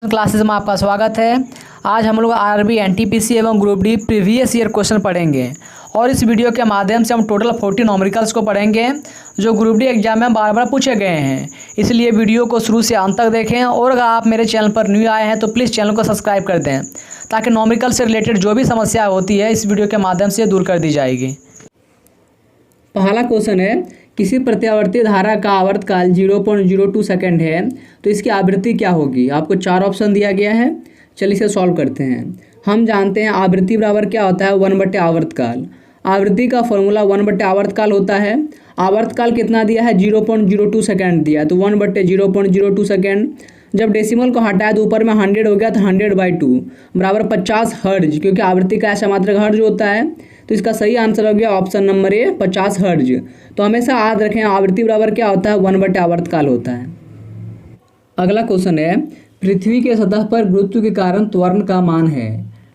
Classes में आपका स्वागत है। आज हम लोग आरआरबी एनटीपीसी एवं group D previous year question पढ़ेंगे और इस वीडियो के माध्यम से हम टोटल 40 न्यूमेरिकल्स को पढ़ेंगे जो ग्रुप डी एग्जाम में बार बार पूछे गए हैं। इसलिए वीडियो को शुरू से अंत तक देखें और अगर आप मेरे चैनल पर न्यू आए हैं तो प्लीज़ चैनल को सब्सक्राइब कर दें ताकि न्यूमेरिकल से रिलेटेड जो भी समस्या होती है इस वीडियो के माध्यम से दूर कर दी जाएगी। पहला क्वेश्चन है, किसी प्रत्यावर्ती धारा का आवर्तकाल 0.02 सेकंड है तो इसकी आवृत्ति क्या होगी। आपको 4 ऑप्शन दिया गया है। चलिए इसे सॉल्व करते हैं। हम जानते हैं आवृत्ति बराबर क्या होता है 1/आवर्तकाल। आवृत्ति का फॉर्मूला 1/आवर्तकाल होता है। आवर्तकाल कितना दिया है 0.02 सेकंड दिया है तो 1/0.02 सेकंड। जब डेसिमल को हटाया तो ऊपर में 100 हो गया तो 100/2 बराबर 50 हर्ज, क्योंकि आवृत्ति का ऐसा मात्रक हर्ज होता है तो इसका सही आंसर हो गया ऑप्शन नंबर ए 50 हर्ज। तो हमेशा याद रखें आवृत्ति बराबर क्या होता है 1/आवर्तकाल होता है। अगला क्वेश्चन है, पृथ्वी के सतह पर गुरुत्व के कारण त्वरण का मान है।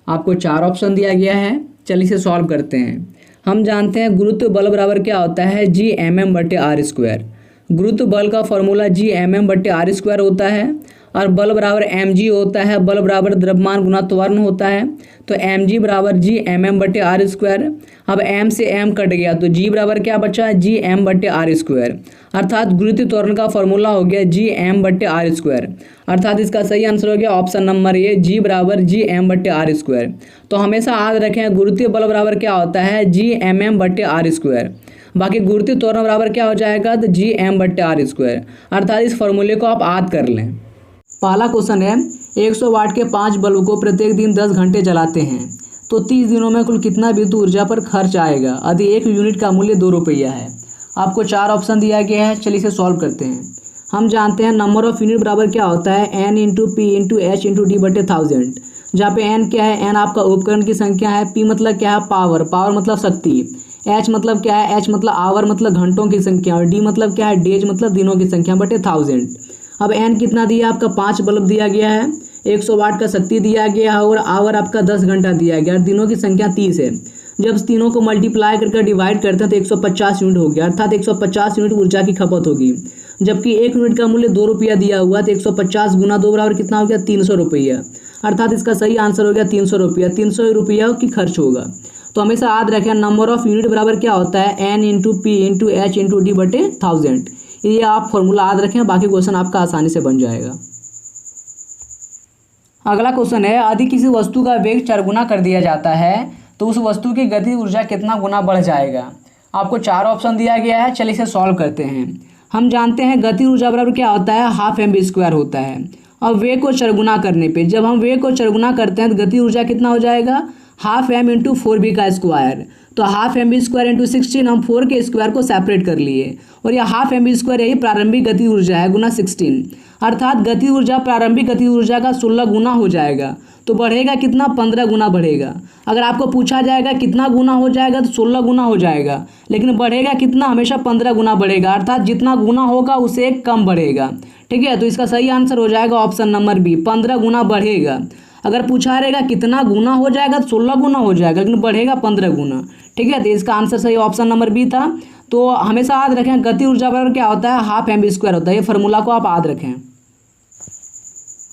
आपको 4 ऑप्शन दिया गया है। चलिए इसे सॉल्व करते हैं। हम जानते हैं गुरुत्व बल बराबर क्या होता है Gmm/r²। गुरुत्व बल का फॉर्मूला Gmm/r² होता है और बल बराबर mg होता है। बल बराबर द्रव्यमान गुना त्वरण होता है तो mg बराबर Gmm/r²। अब m से m कट गया तो g बराबर क्या बचा Gm/r²। अर्थात गुरुत्व त्वरण का फॉर्मूला हो गया Gm/r²। अर्थात इसका सही आंसर हो गया ऑप्शन नंबर ए g बराबर Gm/r²। तो हमेशा याद रखें गुरुत्व बल बराबर क्या होता है Gmm/r²। बाकी गुरुत्व त्वरण बराबर क्या हो जाएगा तो Gm/r²। अर्थात इस फॉर्मूले को आप याद कर लें। पहला क्वेश्चन है, 100 वाट के 5 बल्ब को प्रत्येक दिन 10 घंटे जलाते हैं तो 30 दिनों में कुल कितना विद्युत ऊर्जा पर खर्च आएगा यदि 1 यूनिट का मूल्य 2 रुपया है। आपको 4 ऑप्शन दिया गया है। चलिए इसे सॉल्व करते हैं। हम जानते हैं नंबर ऑफ यूनिट बराबर क्या होता है n × p × h × d/1000। जहाँ पे n क्या है, n आपका उपकरण की संख्या है, p मतलब क्या है पावर मतलब शक्ति, h मतलब क्या है, h मतलब आवर मतलब घंटों की संख्या और d मतलब क्या है डेज मतलब दिनों की संख्या बटे 1000। अब n कितना दिया आपका 5 बल्ब दिया गया है, 100 वाट का शक्ति दिया गया है और आवर आपका 10 घंटा दिया गया और दिनों की संख्या 30 है। जब तीनों को मल्टीप्लाई करके डिवाइड करते हैं तो 150 यूनिट हो गया। अर्थात 150 यूनिट ऊर्जा की खपत होगी। जबकि 1 यूनिट का मूल्य 2 रुपया दिया हुआ तो 150 गुना 2 बराबर कितना हो गया 300 रुपया। अर्थात इसका सही आंसर हो गया 300 रुपया। 300 रुपया की खर्च होगा। तो हमेशा याद रखें नंबर ऑफ यूनिट बराबर क्या होता है n × p × h × d/1000। ये आप फॉर्मूला याद रखें, बाकी क्वेश्चन आपका आसानी से बन जाएगा। अगला क्वेश्चन है, यदि किसी वस्तु का वेग 4 गुना कर दिया जाता है तो उस वस्तु की गति ऊर्जा कितना गुना बढ़ जाएगा। आपको 4 ऑप्शन दिया गया है। चलिए इसे सॉल्व करते हैं। हम जानते हैं गति ऊर्जा बराबर क्या होता है ½ mv² होता है। अब वेग को 4 गुना करने पे जब हम वेग को 4 गुना करते हैं तो गति ऊर्जा कितना हो जाएगा ½ m × 4b का स्क्वायर। तो ½ mv² × 16 हम 4 के स्क्वायर को सेपरेट कर लिए और यह ½ mv² यही प्रारंभिक गति ऊर्जा है गुना 16। अर्थात गति ऊर्जा प्रारंभिक गति ऊर्जा का 16 गुना हो जाएगा। तो बढ़ेगा कितना 15 गुना बढ़ेगा। अगर आपको पूछा जाएगा कितना गुना हो जाएगा तो 16 गुना हो जाएगा, लेकिन बढ़ेगा कितना हमेशा 15 गुना बढ़ेगा। अर्थात जितना गुना होगा उसे एक कम बढ़ेगा। ठीक है, तो इसका सही आंसर हो जाएगा ऑप्शन नंबर बी 15 गुना बढ़ेगा। अगर पूछा रहेगा कितना गुना हो जाएगा तो 16 गुना हो जाएगा, लेकिन बढ़ेगा 15 गुना। ठीक है, तो इसका आंसर सही ऑप्शन नंबर बी था। तो हमेशा याद रखें गति ऊर्जा बराबर क्या होता है ½ mv² होता है। ये फार्मूला को आप याद रखें।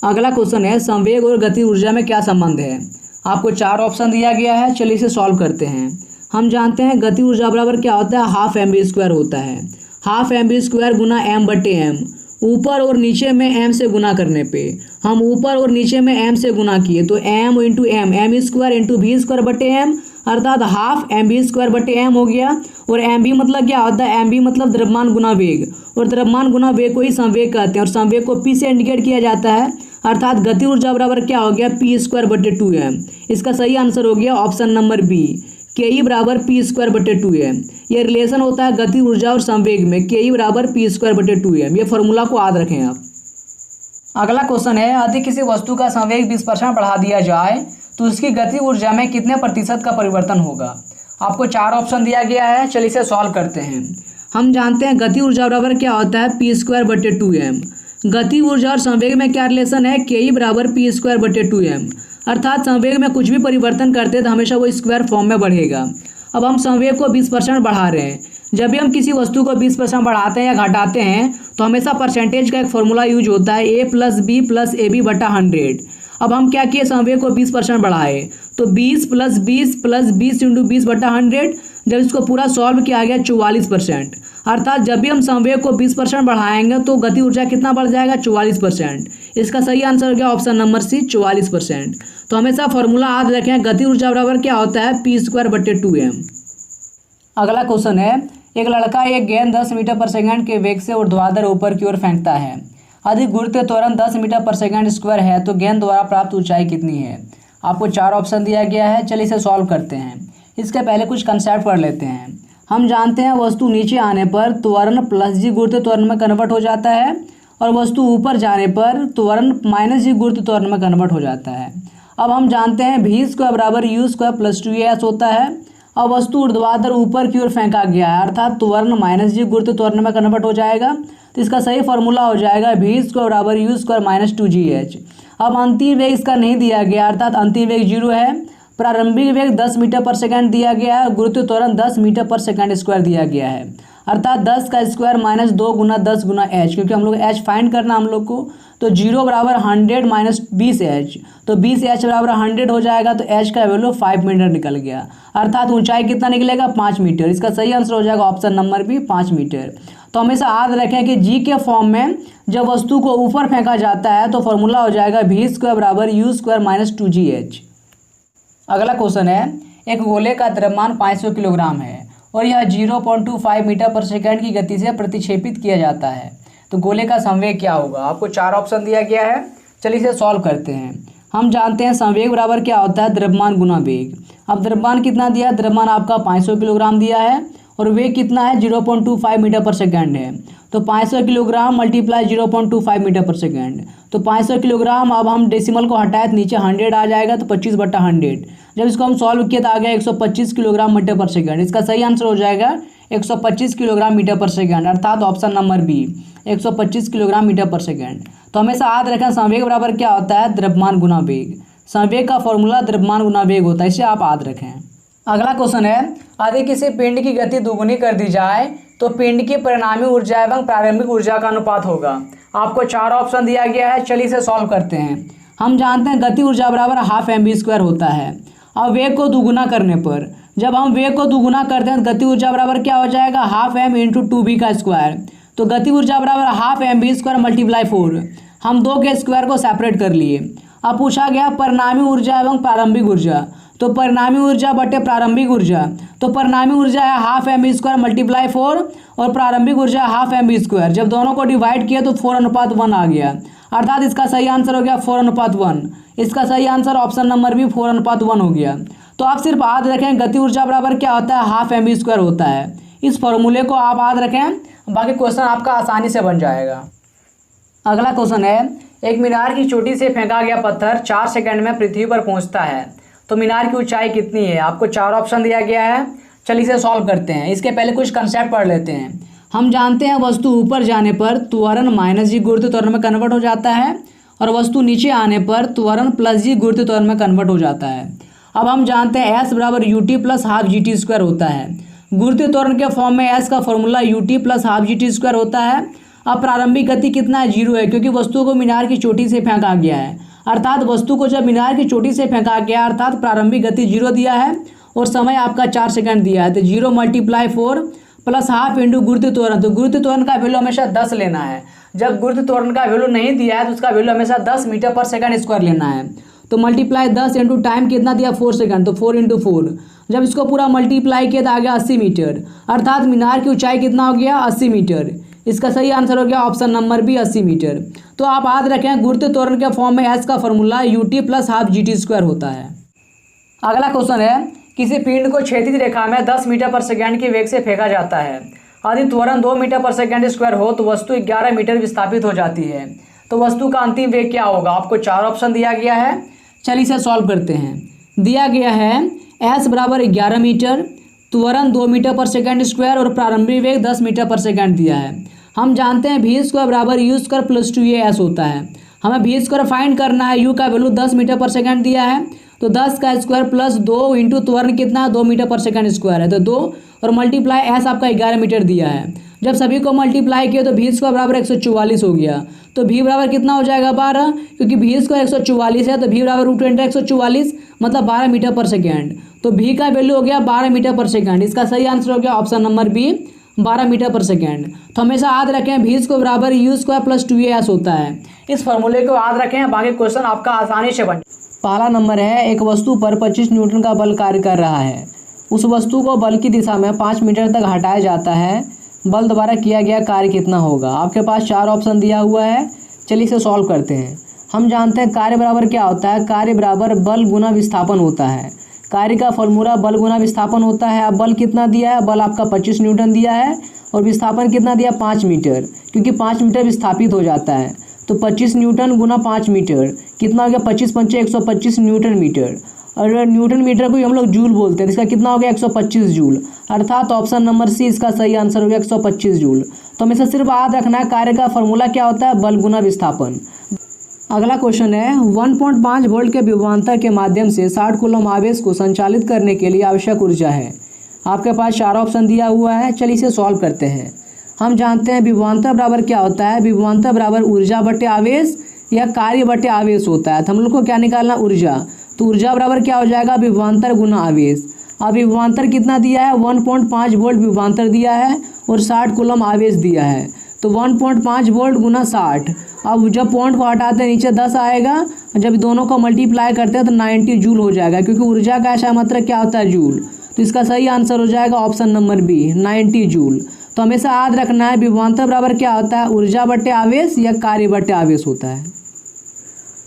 अगला क्वेश्चन है, संवेग और गति ऊर्जा में क्या संबंध है। आपको 4 ऑप्शन दिया गया है। चलिए इसे सॉल्व करते हैं। हम जानते हैं गति ऊर्जा बराबर क्या होता है ½ mv² होता है। ½ mv² गुना m/m। ऊपर और नीचे में m से गुना करने पे हम ऊपर और नीचे में m से गुना किए तो m × m m² × v²/m अर्थात ½ mv²/m हो गया। और mv मतलब क्या होता है mv मतलब द्रव्यमान गुना वेग और द्रव्यमान गुना वेग को ही संवेग कहते हैं और संवेग को p से इंडिकेट किया जाता है। अर्थात गति ऊर्जा बराबर क्या हो गया p²/2m। इसका सही आंसर हो गया ऑप्शन नंबर बी ke बराबर p²/2m। ये रिलेशन होता है गति ऊर्जा और संवेग में ke बराबर p²/2m। ये फॉर्मूला को याद रखें आप। अगला क्वेश्चन है, यदि किसी वस्तु का संवेग 20% बढ़ा दिया जाए तो उसकी गति ऊर्जा में कितने प्रतिशत का परिवर्तन होगा। आपको 4 ऑप्शन दिया गया है। चलिए इसे सॉल्व करते हैं। हम जानते हैं गति ऊर्जा बराबर क्या होता है p²/2m। गति ऊर्जा और संवेग में क्या रिलेशन है ke बराबर p²/2m। अर्थात संवेग में कुछ भी परिवर्तन करते हैं तो हमेशा वो स्क्वायर फॉर्म में बढ़ेगा। अब हम संवेग को 20% बढ़ा रहे हैं। जब भी हम किसी वस्तु को 20% बढ़ाते हैं या घटाते हैं तो हमेशा परसेंटेज का एक फॉर्मूला यूज होता है a plus B plus A B बटा 100। अब हम क्या किए, समवेग को 20% बढ़ाए, तो 20 प्लस 20 प्लस 20 इंटू 20 बटा 100। जब इसको पूरा सॉल्व किया गया 44%। अर्थात जब भी हम समवेग को 20% बढ़ाएंगे तो गति ऊर्जा कितना बढ़ जाएगा, 44%। इसका सही आंसर हो गया ऑप्शन नंबर सी, 44%। तो हमेशा फॉर्मूला याद रखें, गति ऊर्जा बराबर क्या होता है, p²/2m। अगला क्वेश्चन है, एक लड़का एक गेंद 10 मीटर पर सेकंड के वेग से ऊर्ध्वाधर ऊपर की ओर फेंकता है। अधिक गुरुत्व त्वरण 10 मीटर पर सेकंड स्क्वायर है तो गेंद द्वारा प्राप्त ऊंचाई कितनी है। आपको 4 ऑप्शन दिया गया है। चलिए इसे सॉल्व करते हैं। इसके पहले कुछ कंसेप्ट पढ़ लेते हैं। हम जानते हैं वस्तु नीचे आने पर त्वरण प्लस जी गुरुत्व त्वरण में कन्वर्ट हो जाता है और वस्तु ऊपर जाने पर त्वरण माइनस जी गुरुत्व त्वरण में कन्वर्ट हो जाता है। अब हम जानते हैं v² बराबर u² प्लस 2as होता है। अब वस्तु ऊर्ध्वाधर ऊपर की ओर फेंका गया है, अर्थात त्वरण माइनस जी गुरुत्व त्वरण में कन्वर्ट हो जाएगा। तो इसका सही फॉर्मूला हो जाएगा v² बराबर u² माइनस 2gh। अब अंतिम वेग इसका नहीं दिया गया, अर्थात अंतिम वेग 0 है। प्रारंभिक वेग 10 मीटर पर सेकंड दिया गया है। गुरुत्व त्वरण 10 मीटर पर सेकंड स्क्वायर दिया गया है, अर्थात 10 का स्क्वायर माइनस 2 गुना 10 गुना h, क्योंकि हम लोग h फाइंड करना हम लोग को। तो 0 बराबर 100 माइनस 20h, तो 20h बराबर 100 हो जाएगा। तो h का वैल्यू 5 मीटर निकल गया, अर्थात ऊंचाई कितना निकलेगा, 5 मीटर। इसका सही आंसर हो जाएगा ऑप्शन नंबर बी, 5 मीटर। तो हमेशा याद रखें कि जी के फॉर्म में जब वस्तु को ऊपर फेंका जाता है तो फॉर्मूला हो जाएगा v² बराबर u² माइनस 2gh। अगला क्वेश्चन है, एक गोले का द्रव्यमान 500 किलोग्राम है और यह 0.25 मीटर पर सेकंड की गति से प्रतिक्षेपित किया जाता है, तो गोले का संवेग क्या होगा। आपको 4 ऑप्शन दिया गया है। चलिए इसे सॉल्व करते हैं। हम जानते हैं संवेग बराबर क्या होता है, द्रव्यमान गुना वेग। अब द्रव्यमान कितना दिया है, द्रव्यमान आपका 500 किलोग्राम दिया है और वेग कितना है, 0.25 मीटर पर सेकंड है। तो 500 kilogram multiply 0.25 metre per second, तो 500 किलोग्राम। अब हम डेसिमल को हटाए तो नीचे 100 आ जाएगा, तो 25/100। जब इसको हम सॉल्व किए तो आ गया 125 किलोग्राम मीटर पर सेकंड। इसका सही आंसर हो जाएगा 125 किलोग्राम मीटर पर सेकंड, अर्थात option number B, 125 kilogram metre per second. तो हमेशा याद रखें संवेग बराबर क्या होता है, द्रव्यमान गुना वेग। संवेग का फॉर्मूला द्रव्यमान गुना वेग होता है, इसे आप याद रखें। अगला क्वेश्चन है, यदि किसी पिंड की गति दुगुनी कर दी जाए तो पिंड की परिणामी ऊर्जा एवं प्रारंभिक ऊर्जा का अनुपात होगा। आपको 4 ऑप्शन दिया गया है। चलिए इसे सॉल्व करते हैं। हम जानते हैं गति ऊर्जा बराबर ½ mv² होता है। अब वेग को दुगुना करने पर, जब हम वेग को दुगुना करते हैं तो गति ऊर्जा बराबर क्या हो जाएगा, ½ m इंटू 2b का स्क्वायर। तो गति ऊर्जा बराबर ½ mv² मल्टीप्लाई 4। हम 2 के स्क्वायर को सेपरेट कर लिए। अब पूछा गया परिणामी ऊर्जा एवं प्रारंभिक ऊर्जा, तो परिणामी ऊर्जा बटे प्रारंभिक ऊर्जा, तो परिणामी ऊर्जा है ½ mv² मल्टीप्लाई 4 और प्रारंभिक ऊर्जा है ½ mv²। जब दोनों को डिवाइड किया तो 4:1 आ गया, अर्थात इसका सही आंसर हो गया 4:1। इसका सही आंसर ऑप्शन नंबर भी 4:1 हो गया। तो आप सिर्फ याद रखें गति ऊर्जा बराबर क्या होता है, ½ mv² होता है। इस फॉर्मूले को आप याद रखें, बाकी क्वेश्चन आपका आसानी से बन जाएगा। अगला क्वेश्चन है, एक मीनार की चोटी से फेंका गया पत्थर 4 सेकंड में पृथ्वी पर पहुंचता है, तो मीनार की ऊंचाई कितनी है। आपको 4 ऑप्शन दिया गया है। चलिए इसे सॉल्व करते हैं। इसके पहले कुछ कंसेप्ट पढ़ लेते हैं। हम जानते हैं वस्तु ऊपर जाने पर त्वरण माइनस जी गुरुत्व त्वरण में कन्वर्ट हो जाता है और वस्तु नीचे आने पर त्वरण प्लस जी गुरुत्व त्वरण में कन्वर्ट हो जाता है। अब हम जानते हैं s बराबर ut प्लस ½ gt² होता है। गुरुत्व त्वरण के फॉर्म में s का फॉर्मूला ut प्लस ½ gt² होता है। अब प्रारंभिक गति कितना है, 0 है, क्योंकि वस्तु को मीनार की चोटी से फेंका गया है। अर्थात वस्तु को जब मीनार की चोटी से फेंका गया, अर्थात प्रारंभिक गति 0 दिया है और समय आपका 4 सेकंड दिया है। तो 0 मल्टीप्लाई 4 प्लस ½ इंटू गुरुत्व त्वरण, तो गुरुत्व त्वरण का वैल्यू हमेशा 10 लेना है। जब गुरुत्व त्वरण का वैल्यू नहीं दिया है तो उसका वैल्यू हमेशा 10 मीटर पर सेकंड स्क्वायर लेना है। तो मल्टीप्लाई 10 इंटू टाइम कितना दिया, 4 सेकंड, तो 4 इंटू 4। जब इसको पूरा मल्टीप्लाई किया तो आ गया 80 मीटर, अर्थात मीनार की ऊंचाई कितना हो गया, 80 मीटर। इसका सही आंसर हो गया ऑप्शन नंबर बी, 80 मीटर। तो आप याद रखें गुरुत्व त्वरण के फॉर्म में s का फॉर्मूला ut प्लस ½ gt² होता है। अगला क्वेश्चन है, किसी पिंड को क्षैतिज रेखा में 10 मीटर पर सेकंड के वेग से फेंका जाता है। यदि त्वरण 2 मीटर पर सेकंड स्क्वायर हो तो वस्तु 11 मीटर विस्थापित हो जाती है, तो वस्तु का अंतिम वेग क्या होगा। आपको 4 ऑप्शन दिया गया है। चलिए इसे सॉल्व करते हैं। दिया गया है s बराबर 11 मीटर, त्वरण 2 मीटर पर सेकंड स्क्वायर और प्रारंभिक वेग 10 मीटर पर सेकंड दिया है। हम जानते हैं v² बराबर u² प्लस 2as होता है। हमें v² फाइंड करना है, u का वैल्यू 10 मीटर पर सेकंड दिया है, तो 10 का स्क्वायर प्लस 2 इंटू त्वरण कितना है, 2 मीटर पर सेकंड स्क्वायर है, तो 2 और मल्टीप्लाई s आपका 11 मीटर दिया है। जब सभी को मल्टीप्लाई किया तो भी स्क्वायर बराबर 144 हो गया। तो भी बराबर कितना हो जाएगा 12, क्योंकि भी स्क्वायर 144 है तो भी बराबर √10 मतलब 12 मीटर पर सेकेंड। तो भी का वैल्यू हो गया 12 मीटर पर सेकेंड। इसका सही आंसर हो गया ऑप्शन नंबर बी 12 मीटर पर सेकेंड। तो हमेशा याद रखें भी स्क्वायर बराबर u स्क्वायर प्लस 2as होता है। इस फॉर्मूले को याद रखें, बाकी क्वेश्चन आपका आसानी से बन। पहला नंबर है, एक वस्तु पर 25 न्यूटन का बल कार्य कर रहा है। उस वस्तु को बल की दिशा में 5 मीटर तक हटाया जाता है। बल द्वारा किया गया कार्य कितना होगा। आपके पास 4 ऑप्शन दिया हुआ है। चलिए इसे सॉल्व करते हैं। हम जानते हैं कार्य बराबर क्या होता है। कार्य बराबर बल गुना विस्थापन होता है। कार्य का फॉर्मूला बल गुना विस्थापन होता है। अब बल कितना दिया है, बल आपका 25 न्यूटन दिया है और विस्थापन कितना दिया 5 मीटर, क्योंकि 5 मीटर विस्थापित हो जाता है। तो 25 न्यूटन गुना 5 मीटर कितना हो गया 25 पंचे 125 न्यूटन मीटर। और न्यूटन मीटर को हम लोग जूल बोलते हैं। इसका कितना हो गया 125 जूल, अर्थात ऑप्शन नंबर सी इसका सही आंसर हो गया 125 जूल। तो हमें सिर्फ याद रखना है कार्य का फॉर्मूला क्या होता है, बल गुना विस्थापन। अगला क्वेश्चन है, 1.5 वोल्ट के विभवांतर के माध्यम से 60 कूलम आवेश को संचालित करने के लिए आवश्यक ऊर्जा है। आपके पास 4 ऑप्शन दिया हुआ है। चलिए इसे सॉल्व करते हैं। हम जानते हैं विभवांतर बराबर क्या होता है। विभवांतर बराबर ऊर्जा बटे आवेश या कार्य बटे आवेश होता है। तो हम लोग को क्या निकालना, ऊर्जा। तो ऊर्जा बराबर क्या हो जाएगा, विभवांतर गुना आवेश। अब विभवांतर कितना दिया है 1.5 वोल्ट विभवांतर दिया है और 60 कूलम आवेश दिया है। तो 1.5 वोल्ट गुना 60। अब जब पॉइंट को हटाते हैं नीचे 10 आएगा, जब दोनों को मल्टीप्लाई करते हैं तो 90 जूल हो जाएगा, क्योंकि ऊर्जा का ऐसा मात्रा क्या होता है, जूल। तो इसका सही आंसर हो जाएगा ऑप्शन नंबर बी 90 जूल। तो हमेशा याद रखना है विभवांतर बराबर क्या होता है, ऊर्जा बटे आवेश या कार्य बटे आवेश होता है।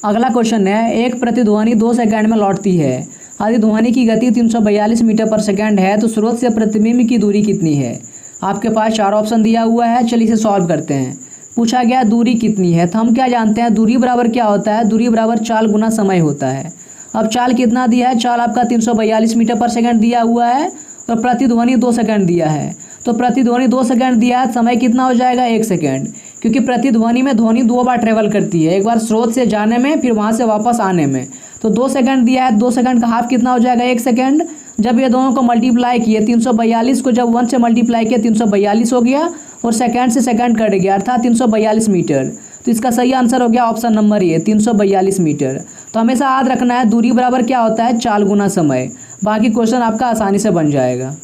अगला क्वेश्चन है, एक प्रतिध्वनि 2 सेकंड में लौटती है। यदि ध्वनि की गति 342 मीटर पर सेकंड है तो स्रोत से प्रतिबिंब की दूरी कितनी है। आपके पास 4 ऑप्शन दिया हुआ है। चलिए इसे सॉल्व करते हैं। पूछा गया दूरी कितनी है। तो हम क्या जानते हैं, दूरी बराबर क्या होता है, दूरी बराबर चाल गुना समय होता है। अब चाल कितना दिया है, चाल आपका 342 मीटर पर सेकंड दिया हुआ है और प्रतिध्वनि 2 सेकंड दिया है। तो प्रतिध्वनि 2 सेकंड दिया है, समय कितना हो जाएगा 1 सेकंड, क्योंकि प्रतिध्वनि में ध्वनि 2 बार ट्रेवल करती है, एक बार स्रोत से जाने में फिर वहाँ से वापस आने में। तो 2 सेकंड दिया है, 2 सेकंड का हाफ कितना हो जाएगा 1 सेकंड। जब ये दोनों को मल्टीप्लाई किए 342 को जब 1 से मल्टीप्लाई किया 342 हो गया और सेकंड से सेकंड कट गया, अर्थात 342 मीटर। तो इसका सही आंसर हो गया ऑप्शन नंबर ए 342 मीटर। तो हमेशा याद रखना है दूरी बराबर क्या होता है, चाल गुना समय। बाकी क्वेश्चन आपका आसानी से बन जाएगा।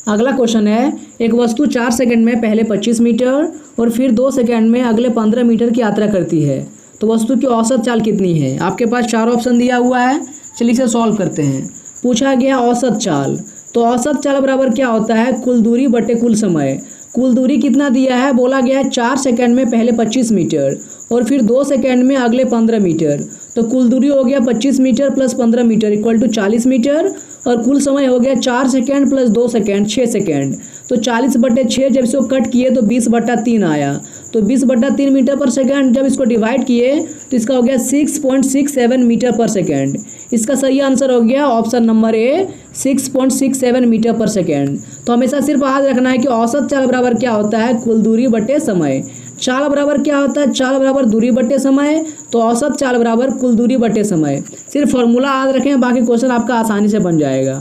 अगला क्वेश्चन है, एक वस्तु 4 सेकंड में पहले 25 मीटर और फिर 2 सेकंड में अगले 15 मीटर की यात्रा करती है। तो वस्तु की औसत चाल कितनी है। आपके पास 4 ऑप्शन दिया हुआ है। चलिए इसे सॉल्व करते हैं। पूछा गया औसत चाल। तो औसत चाल बराबर क्या होता है, कुल दूरी बटे कुल समय। कुल दूरी कितना दिया है, बोला गया है 4 सेकंड में पहले 25 मीटर और फिर 2 सेकंड में अगले 15 मीटर। तो कुल दूरी हो गया 25 metre plus 15 metre equal to 40 metre और कुल समय हो गया 4 सेकंड प्लस 2 सेकंड 6 सेकंड। तो 40/6 जब इसको कट किए तो 20/3 आया। तो 20/3 मीटर पर सेकंड जब इसको डिवाइड किए तो इसका हो गया 6.67 मीटर पर सेकंड। इसका सही आंसर हो गया ऑप्शन नंबर ए 6.67 मीटर पर सेकंड। तो हमेशा सिर्फ याद रखना है कि औसत चाल बराबर क्या होता है, कुल दूरी बटे समय। चाल बराबर क्या होता है, चाल बराबर दूरी बटे समय। तो औसत चाल बराबर कुल दूरी बटे समय। सिर्फ फॉर्मूला याद रखें, बाकी क्वेश्चन आपका आसानी से बन जाएगा।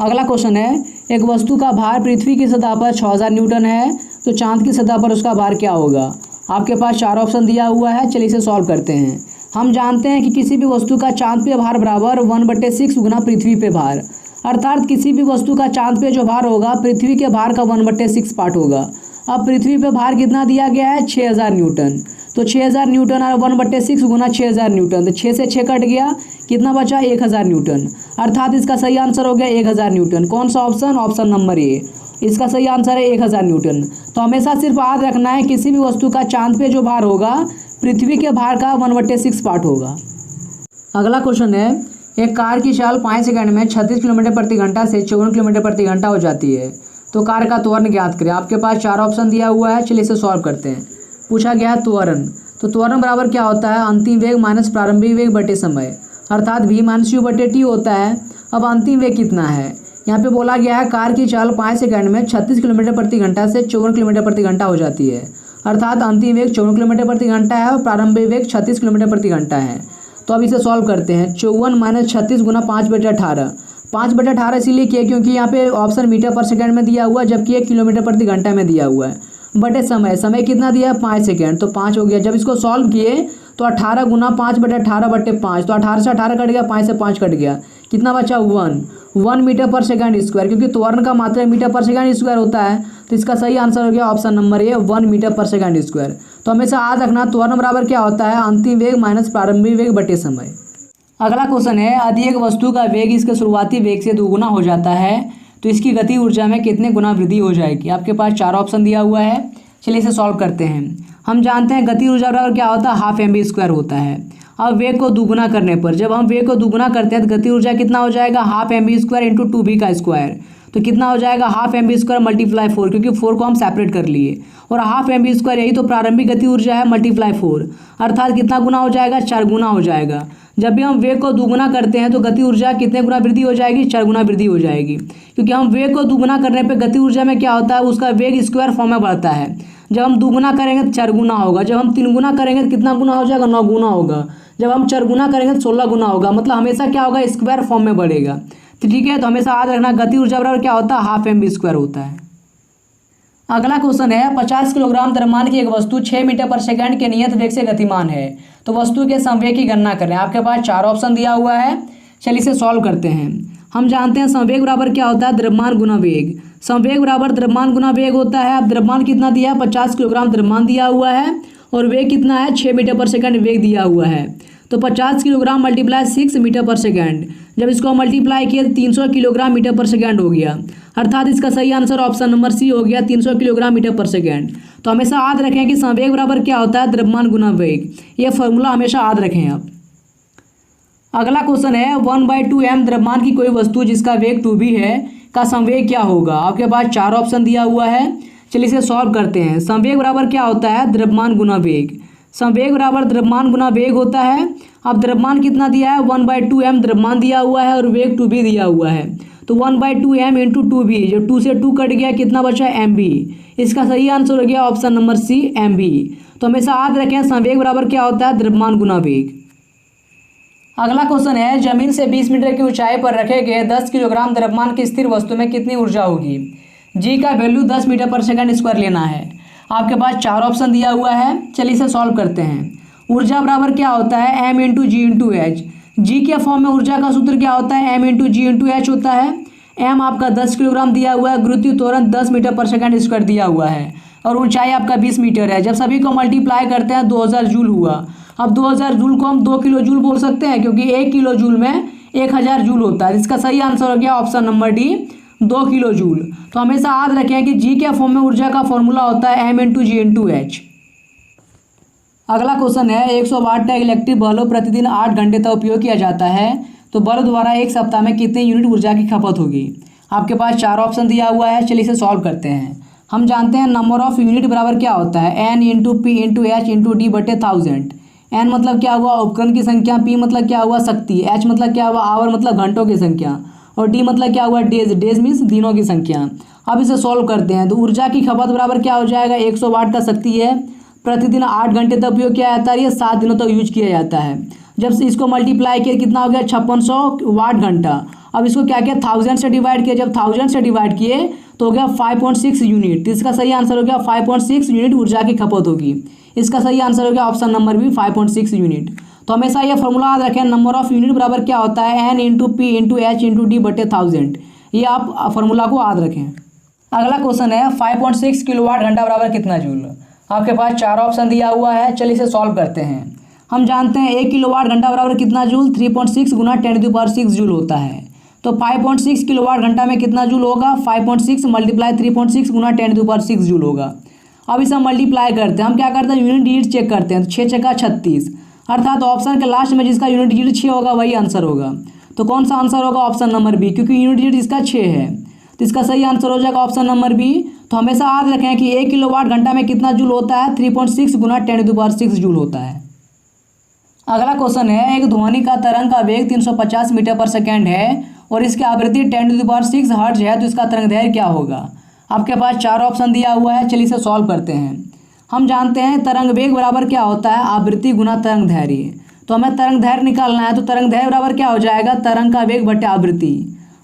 अगला क्वेश्चन है, एक वस्तु का भार पृथ्वी की सतह पर 6000 न्यूटन है तो चांद की सतह पर उसका भार क्या होगा। आपके पास 4 ऑप्शन दिया हुआ है। चलिए इसे सॉल्व करते हैं। हम जानते हैं कि किसी भी वस्तु का चांद पे भार बराबर 1/6 गुना पृथ्वी पे भार, अर्थात किसी भी वस्तु का चांद पे जो भार होगा पृथ्वी के भार का 1/6 पार्ट होगा। अब पृथ्वी पे भार कितना दिया गया है 6000 न्यूटन। तो 6000 न्यूटन और 1/6 गुना 6000 न्यूटन, तो 6 से 6 कट गया, कितना बचा 1000 न्यूटन, अर्थात इसका सही आंसर हो गया 1000 न्यूटन। कौन सा ऑप्शन, ऑप्शन नंबर ए, इसका सही आंसर है 1000 न्यूटन। तो हमेशा सिर्फ याद रखना है किसी भी वस्तु का चांद पे जो भार होगा पृथ्वी के भार का 1/6 पार्ट होगा। अगला क्वेश्चन है, एक कार की चाल 5 सेकंड में 36 किलोमीटर प्रति घंटा से 54 किलोमीटर प्रति घंटा हो जाती है। तो कार का त्वरण ज्ञात करें। आपके पास 4 ऑप्शन दिया हुआ है। चलिए इसे सॉल्व करते हैं। पूछा गया है त्वरण। तो त्वरण बराबर क्या होता है, अंतिम वेग माइनस प्रारंभिक वेग बटे समय, अर्थात v माइनस यू बटे टी होता है। अब अंतिम वेग कितना है, यहाँ पे बोला गया है कार की चाल 5 सेकंड में 36 किलोमीटर प्रति घंटा से 54 किलोमीटर प्रति घंटा हो जाती है, अर्थात अंतिम वेग 54 किलोमीटर प्रति घंटा है और प्रारंभिक वेग 36 किलोमीटर प्रति घंटा है। तो अब इसे सॉल्व करते हैं। 54 माइनस 36 गुना 5/18, 5/18 इसीलिए किया क्योंकि यहाँ पे ऑप्शन मीटर पर सेकंड में दिया हुआ है, जबकि ये किलोमीटर प्रति घंटा में दिया हुआ है। बटे समय कितना दिया है 5 सेकंड, तो 5 हो गया। जब इसको सॉल्व किए तो 18 गुना 5/18/5, तो 18 से 18 कट गया, 5 से 5 कट गया, कितना बचा 1 मीटर पर सेकंड स्क्वायर, क्योंकि त्वरण का मात्रा मीटर पर सेकंड स्क्वायर होता है। तो इसका सही आंसर हो गया ऑप्शन नंबर ए 1 मीटर पर सेकंड स्क्वायर। तो हमेशा याद रखना त्वरण बराबर क्या होता है, अंतिम वेग माइनस प्रारंभिक वेग बटे समय। अगला क्वेश्चन है, यदि एक वस्तु का वेग इसके शुरुआती वेग से दोगुना हो जाता है तो इसकी गति ऊर्जा में कितने गुना वृद्धि हो जाएगी। आपके पास 4 ऑप्शन दिया हुआ है, चलिए इसे सॉल्व करते हैं। हम जानते हैं गति ऊर्जा बराबर क्या होता है, हाफ mv² होता है। अब वेग को दोगुना करने पर, जब हम वेग को दोगुना करते हैं तो गति ऊर्जा कितना हो जाएगा, हाफ mv² इंटू 2v का स्क्वायर, तो कितना हो जाएगा हाफ mv² मल्टीप्लाई 4, क्योंकि 4 को हम सेपरेट कर लिए, और हाफ mv² यही तो प्रारंभिक गति ऊर्जा है मल्टीप्लाई 4, अर्थात कितना गुना हो जाएगा, 4 गुना हो जाएगा। जब भी हम वेग को दोगुना करते हैं तो गति ऊर्जा कितने गुना वृद्धि हो जाएगी, 4 गुना वृद्धि हो जाएगी, क्योंकि हम वेग को दोगुना करने पे गति ऊर्जा में क्या होता है, उसका वेग स्क्वायर फॉर्म में बढ़ता है। जब हम दोगुना करेंगे तो 4 गुना होगा, जब हम 3 गुना करेंगे तो कितना गुना हो जाएगा, 9 गुना होगा, जब हम 4 गुना करेंगे तो 16 गुना होगा, मतलब हमेशा क्या होगा, स्क्वायर फॉर्म में बढ़ेगा। तो ठीक है, तो हमेशा याद रखना गति ऊर्जा बराबर क्या होता है, हाफ mv² होता है। अगला क्वेश्चन है, 50 किलोग्राम द्रव्यमान की एक वस्तु 6 मीटर पर सेकंड के नियत वेग से गतिमान है, तो वस्तु के संवेग की गणना करें। आपके पास 4 ऑप्शन दिया हुआ है, चलिए इसे सॉल्व करते हैं। हम जानते हैं संवेग बराबर क्या होता है, द्रव्यमान गुना वेग। संवेग बराबर द्रव्यमान गुना वेग होता है। अब द्रव्यमान कितना दिया है, 50 किलोग्राम द्रव्यमान दिया हुआ है, और वेग कितना है, 6 मीटर पर सेकंड वेग दिया हुआ है। तो 50 kilogram multiply 6 metre per second, जब इसको मल्टीप्लाई किया तो 300 किलोग्राम मीटर पर सेकंड हो गया, अर्थात इसका सही आंसर ऑप्शन नंबर सी हो गया, 300 किलोग्राम मीटर पर सेकंड। तो हमेशा याद रखें कि संवेग बराबर क्या होता है, द्रव्यमान गुना वेग, ये फॉर्मूला हमेशा याद रखें आप। अगला क्वेश्चन है, 1/2m द्रव्यमान की कोई वस्तु जिसका वेग 2v है का संवेग क्या होगा। आपके पास 4 ऑप्शन दिया हुआ है, चलिए इसे सॉल्व करते हैं। संवेग बराबर क्या होता है, द्रव्यमान गुना वेग। संवेग बराबर द्रव्यमान गुना वेग होता है। अब द्रव्यमान कितना दिया है, 1/2m द्रव्यमान दिया हुआ है और वेग 2v दिया हुआ है, तो 1/2m इंटू 2v, जो 2 से 2 कट गया, कितना बचा mv। इसका सही आंसर हो गया ऑप्शन नंबर सी mv। तो हमेशा याद रखें संवेग बराबर क्या होता है, द्रव्यमान गुना वेग। अगला क्वेश्चन है, जमीन से 20 मीटर की ऊंचाई पर रखे गए 10 किलोग्राम द्रव्यमान की स्थिर वस्तु में कितनी ऊर्जा होगी। जी का value 10 metre per second square लेना है। आपके पास 4 ऑप्शन दिया हुआ है, चलिए इसे सॉल्व करते हैं। ऊर्जा बराबर क्या होता है, m इंटू जी इंटू एच। जी के फॉर्म में ऊर्जा का सूत्र क्या होता है, m इंटू जी इंटू एच होता है। m आपका 10 किलोग्राम दिया हुआ है, गुरुत्वीय त्वरण 10 मीटर पर सेकंड स्क्वायर दिया हुआ है, और ऊंचाई आपका 20 मीटर है। जब सभी को मल्टीप्लाई करते हैं 2000 जूल हुआ। अब 2000 जूल को हम 2 किलो जूल बोल सकते हैं, क्योंकि 1 किलो जूल में 1000 जूल होता है। इसका सही आंसर हो गया option number D 2 kilo joule. तो हमेशा याद रखें कि जी के फॉर्म में ऊर्जा का फॉर्मूला होता है m इंटू जी इंटू एच। अगला क्वेश्चन है, 100 वाट का इलेक्ट्रिक बल्ब प्रतिदिन 8 घंटे तक उपयोग किया जाता है, तो बल्ब द्वारा एक सप्ताह में कितने यूनिट ऊर्जा की खपत होगी। आपके पास 4 ऑप्शन दिया हुआ है, चलिए इसे सॉल्व करते हैं। हम जानते हैं नंबर ऑफ यूनिट बराबर क्या होता है, n into P into H into D बटे 1000। n मतलब क्या हुआ, उपकरण की संख्या, p मतलब क्या हुआ, शक्ति, h मतलब क्या हुआ, आवर मतलब घंटों की संख्या, और d मतलब क्या हुआ, डेज। डेज मीन्स दिनों की संख्या। अब इसे सॉल्व करते हैं, तो ऊर्जा की खपत बराबर क्या हो जाएगा, 100 वाट का शक्ति है, प्रतिदिन 8 घंटे तक उपयोग किया जाता है, ये 7 दिनों तक यूज किया जाता है। जब इसको मल्टीप्लाई किया कितना हो गया, 5600 वाट घंटा। अब इसको क्या किया, 1000 से डिवाइड किया, जब 1000 से डिवाइड किए तो हो गया 5.6 यूनिट। इसका सही आंसर हो गया 5.6 यूनिट ऊर्जा की खपत होगी। इसका सही आंसर हो गया ऑप्शन नंबर बी 5.6 यूनिट। तो हमेशा ये फॉर्मूला याद रखें, नंबर ऑफ यूनिट बराबर क्या होता है, n into P into H into D बटे 1000। ये आप फॉर्मूला को याद रखें। अगला क्वेश्चन है, 5.6 किलोवाट घंटा बराबर कितना जूल। आपके पास 4 ऑप्शन दिया हुआ है, चलिए इसे सॉल्व करते हैं। हम जानते हैं 1 किलोवाट घंटा बराबर कितना जूल, 3.6 गुना 10⁻6 जूल होता है। तो 5.6 किलोवाट घंटा में कितना जूल होगा, 5.6 मल्टीप्लाई 3.6 गुना 10⁻6 जूल होगा। अब इसे मल्टीप्लाई करते हैं, हम क्या करते हैं, यूनिट डिजिट चेक करते हैं। तो 6 छक्का 36, अर्थात ऑप्शन के लास्ट में जिसका यूनिट डिजिट 6 होगा वही आंसर होगा। तो कौन सा आंसर होगा, ऑप्शन नंबर बी, क्योंकि यूनिट डिजिट इसका 6 है, तो इसका सही आंसर हो जाएगा ऑप्शन नंबर बी। तो हमेशा याद रखें कि 1 किलोवाट घंटा में कितना जूल होता है, 3.6 गुना 10⁻6 जूल होता है। अगला क्वेश्चन है, एक ध्वनि का तरंग का वेग 350 मीटर पर सेकेंड है और इसकी आवृत्ति 10⁻6 हर्ट्ज है, तो इसका तरंग क्या होगा। आपके पास 4 ऑप्शन दिया हुआ है, चलिए इसे सॉल्व करते हैं। हम जानते हैं तरंग वेग बराबर क्या होता है, आवृत्ति गुना तरंग धैर्य। तो हमें तरंग धैर्य निकालना है, तो तरंग धैर्य बराबर क्या हो जाएगा, तरंग का वेग बटे आवृत्ति।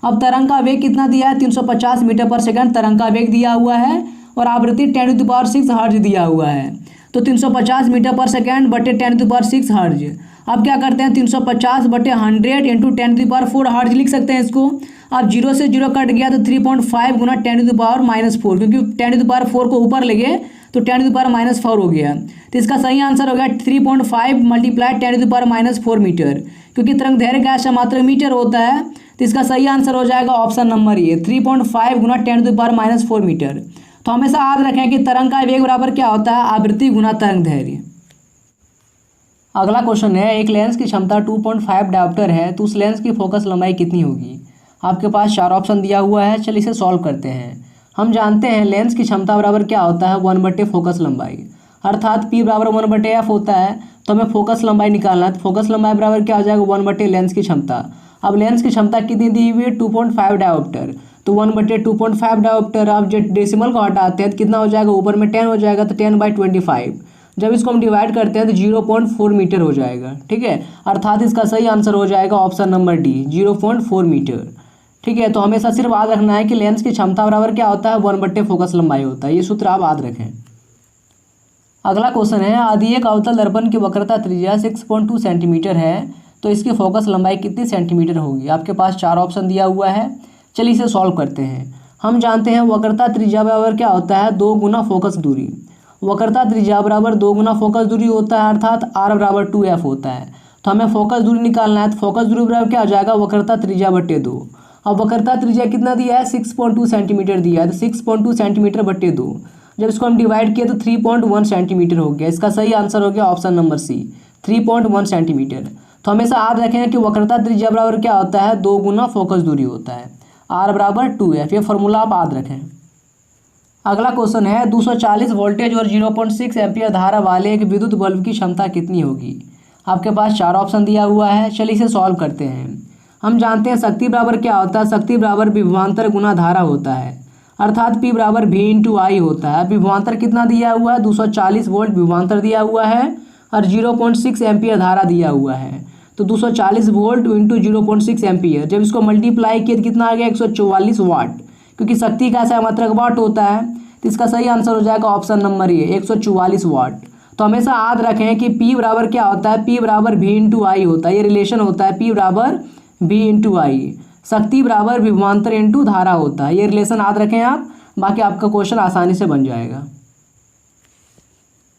अब तरंग का वेग कितना दिया है, 350 मीटर पर सेकंड तरंग का वेग दिया हुआ है और आवृत्ति 10⁻6 हर्ज दिया हुआ है। तो 350 मीटर पर सेकंड बटे 10⁻6 हर्ज। अब क्या करते हैं, 350 बटे 100 इंटू 10⁻4 हर्ज लिख सकते हैं इसको। अब 0 से 0 कट गया तो 3.5 गुना 10⁻⁴, क्योंकि 10⁻4 को ऊपर ले गए तो 10⁻⁴ हो गया। तो इसका सही आंसर हो गया 3.5 मल्टीप्लाई 10⁻⁴ मीटर, क्योंकि तरंग दैर्घ्य का मात्रक मीटर होता है। तो इसका सही आंसर हो जाएगा ऑप्शन नंबर ए, 3.5 गुना 10⁻⁴ मीटर। तो हमेशा याद रखें कि तरंग का वेग बराबर क्या होता है, आवृत्ति गुना तरंग दैर्घ्य। अगला क्वेश्चन है, एक लेंस की क्षमता 2.5 डायोप्टर है तो उस लेंस की फोकस लंबाई कितनी होगी। आपके पास 4 ऑप्शन दिया हुआ है, चलिए इसे सॉल्व करते हैं। हम जानते हैं लेंस की क्षमता बराबर क्या होता है, 1/, फोकस लंबाई, अर्थात P बराबर 1/f होता है। तो हमें फोकस लंबाई निकालना है, तो फोकस लंबाई बराबर क्या हो जाएगा, 1/, लेंस की क्षमता। अब लेंस की क्षमता कितनी दी हुई है, 2.5 डायोप्टर, तो 1/2.5 डायोप्टर। अब जो डेसिमल को हटाते हैं तो कितना हो जाएगा, ऊपर में 10 हो जाएगा, तो 10/25। जब इसको हम डिवाइड करते हैं तो 0.4 मीटर हो जाएगा, ठीक है। अर्थात इसका सही आंसर हो जाएगा ऑप्शन नंबर डी, 0.4 मीटर, ठीक है। तो हमेशा सिर्फ याद रखना है कि लेंस की क्षमता बराबर क्या होता है, 1/, फोकस लंबाई होता है। ये सूत्र आप याद रखें। अगला क्वेश्चन है, यदि एक अवतल दर्पण की वक्रता त्रिज्या 6.2 सेंटीमीटर है तो इसकी फोकस लंबाई कितनी सेंटीमीटर होगी। आपके पास 4 ऑप्शन दिया हुआ है, चलिए इसे सॉल्व करते हैं। हम जानते हैं वक्रता त्रिज्या बराबर क्या होता है, 2 गुना फोकस दूरी। वक्रता त्रिज्या बराबर 2 गुना फोकस दूरी होता है, अर्थात r बराबर 2f होता है। तो हमें फोकस दूरी निकालना है, तो फोकस दूरी बराबर क्या हो जाएगा, वक्रता त्रिज्या बटे 2। अब वक्रता त्रिज्या कितना दिया है, 6.2 सेंटीमीटर दिया है, तो 6.2 सेंटीमीटर बटे 2। जब इसको हम डिवाइड किए तो 3.1 सेंटीमीटर हो गया। इसका सही आंसर हो गया ऑप्शन नंबर सी, 3.1 सेंटीमीटर। तो हमेशा याद रखें कि वक्रता त्रिज्या बराबर क्या होता है, 2 गुना फोकस दूरी होता है, r बराबर 2f। ये फॉर्मूला आप याद रखें। अगला क्वेश्चन है, 240 वोल्टेज और 0.6 एम्पियर धारा वाले एक विद्युत बल्ब की क्षमता कितनी होगी। आपके पास 4 ऑप्शन दिया हुआ है, चलिए इसे सॉल्व करते हैं। हम जानते हैं शक्ति बराबर क्या होता है, शक्ति बराबर विभवांतर गुना धारा होता है, अर्थात P बराबर V इंटू आई होता है। विभवांतर कितना दिया हुआ है, 240 वोल्ट विभवांतर दिया हुआ है और 0.6 एम्पियर धारा दिया हुआ है। तो 240 वोल्ट इंटू 0.6 एम्पियर, जब इसको मल्टीप्लाई किया तो कितना आ गया, 144 वाट, क्योंकि शक्ति का ऐसा मात्रक वाट होता है। तो इसका सही आंसर हो जाएगा ऑप्शन नंबर ए, 144 वाट। तो हमेशा याद रखें कि P बराबर क्या होता है, P बराबर V इंटू आई होता है। ये रिलेशन होता है, P बराबर V इंटू आई, शक्ति बराबर विभवांतर इंटू धारा होता है। ये रिलेशन याद रखें आप, बाकी आपका क्वेश्चन आसानी से बन जाएगा।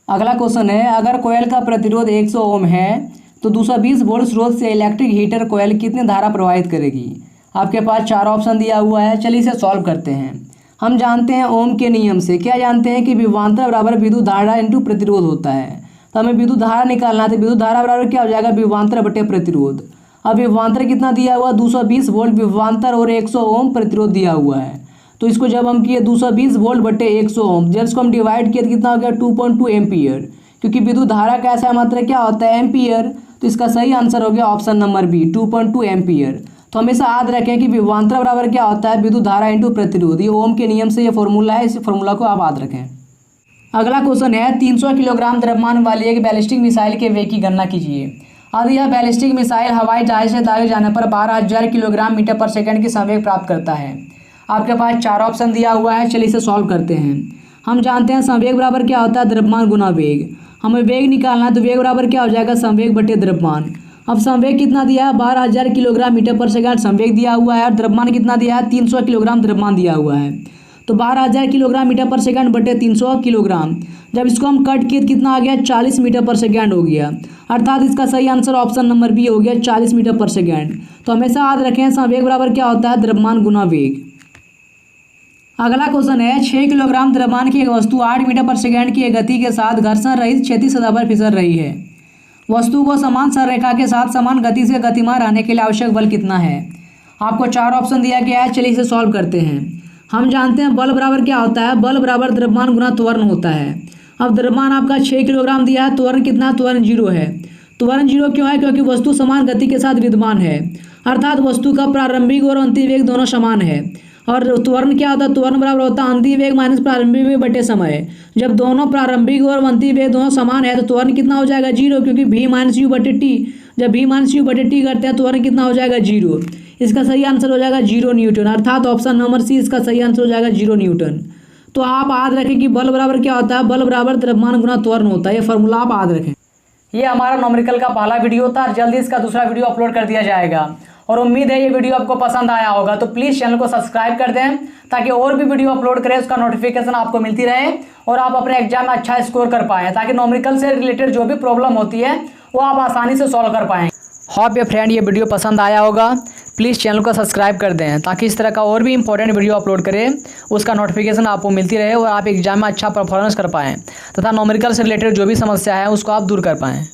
अगला क्वेश्चन है, अगर कोयल का प्रतिरोध 100 ओम है तो 220 वोल्ट स्रोत से इलेक्ट्रिक हीटर कोयल कितनी धारा प्रवाहित करेगी। आपके पास 4 ऑप्शन दिया हुआ है, चलिए इसे सॉल्व करते हैं। हम जानते हैं ओम के नियम से, क्या जानते हैं कि विभवांतर बराबर विद्युत धारा इंटू प्रतिरोध होता है। तो हमें विद्युत धारा निकालना है, तो विद्युत धारा बराबर क्या हो जाएगा, विभवांतर बटे प्रतिरोध। अब विभवांतर कितना दिया हुआ, 220 वोल्ट विभवांतर और 100 ओम प्रतिरोध दिया हुआ है। तो इसको जब हम किए 220 वोल्ट बटे 100 ओम, जब इसको हम डिवाइड किए तो कितना हो गया, 2.2 एम्पियर, क्योंकि विद्युत धारा का ऐसा मात्रक क्या होता है, एम्पियर। तो इसका सही आंसर हो गया ऑप्शन नंबर बी, 2.2 एम्पियर। तो हमेशा याद रखें कि विभवांतर बराबर क्या होता है, विद्युत धारा इंटू प्रतिरोध। ये ओम के नियम से ये फॉर्मूला है, इस फॉर्मूला को आप याद रखें। अगला क्वेश्चन है, 300 किलोग्राम द्रव्यमान वाली एक बैलिस्टिक मिसाइल के वेग की गणना कीजिए। यदि यह बैलिस्टिक मिसाइल हवाई जहाज से दागे जाने पर 12,000 किलोग्राम मीटर पर सेकंड की संवेग प्राप्त करता है। आपके पास 4 ऑप्शन दिया हुआ है, चलिए इसे सॉल्व करते हैं। हम जानते हैं संवेग बराबर क्या होता है, द्रव्यमान गुना वेग। हमें वेग निकालना है, तो वेग बराबर क्या हो जाएगा, संवेग बटे द्रव्यमान। अब संवेग कितना दिया है, 12,000 किलोग्राम मीटर पर सेकंड संवेग दिया हुआ है, और द्रव्यमान कितना दिया है, 300 किलोग्राम द्रव्यमान दिया हुआ है। तो 12,000 किलोग्राम मीटर पर सेकंड बटे 300 किलोग्राम, जब इसको हम कट किए तो कितना आ गया, 40 मीटर पर सेकंड हो गया। अर्थात इसका सही आंसर ऑप्शन नंबर बी हो गया, 40 मीटर पर सेकंड। तो हमेशा याद रखें संवेग बराबर क्या होता है, द्रव्यमान गुना वेग। अगला क्वेश्चन है, 6 किलोग्राम द्रव्यमान की एक वस्तु 8 मीटर पर सेकंड की गति के साथ घर्षण रहित क्षैतिज सतह पर फिसल रही है। वस्तु को समान सररेखा के साथ समान गति से गतिमान रहने के लिए आवश्यक बल कितना है। आपको 4 ऑप्शन दिया गया है, चलिए इसे सॉल्व करते हैं। हम जानते हैं बल बराबर क्या होता है, बल बराबर द्रव्यमान गुना त्वरण होता है। अब द्रव्यमान आपका 6 किलोग्राम दिया है, त्वरण कितना, त्वरण 0 है। त्वरण 0 क्यों है, क्योंकि वस्तु समान गति के साथ विद्यमान है, अर्थात वस्तु का प्रारंभिक और अंतिम वेग दोनों समान है। और त्वरण क्या होता है, त्वरण बराबर होता है अंतिम वेग माइनस प्रारंभिक वेग बटे समय। जब दोनों प्रारंभिक और अंतिम वेग दोनों समान है तो त्वरण कितना हो जाएगा, 0, क्योंकि v माइनस यू बटे टी। जब v माइनस यू बटे टी करते हैं त्वरण कितना हो जाएगा, 0। इसका सही आंसर हो जाएगा 0 न्यूटन, अर्थात ऑप्शन नंबर सी इसका सही आंसर हो जाएगा 0 न्यूटन। तो आप याद रखें कि बल बराबर क्या होता है, बल बराबर द्रव्यमान गुना त्वरण होता है, ये फॉर्मूला आप याद रखें। ये हमारा न्यूमेरिकल का पहला वीडियो था, जल्दी इसका दूसरा वीडियो अपलोड कर दिया जाएगा और उम्मीद है ये वीडियो आपको पसंद आया होगा। तो प्लीज़ चैनल को सब्सक्राइब कर दें ताकि और भी वीडियो अपलोड करें उसका नोटिफिकेशन आपको मिलती रहे और आप अपने एग्जाम में अच्छा स्कोर कर पाएँ, ताकि न्यूमेरिकल से रिलेटेड जो भी प्रॉब्लम होती है वो आप आसानी से सॉल्व कर पाएँ। होप ये फ्रेंड ये वीडियो पसंद आया होगा। प्लीज़ चैनल को सब्सक्राइब कर दें ताकि इस तरह का और भी इंपॉर्टेंट वीडियो अपलोड करें उसका नोटिफिकेशन आपको मिलती रहे और आप एग्जाम में अच्छा परफॉर्मेंस कर पाएँ तथा न्यूमेरिकल से रिलेटेड जो भी समस्या है उसको आप दूर कर पाएँ।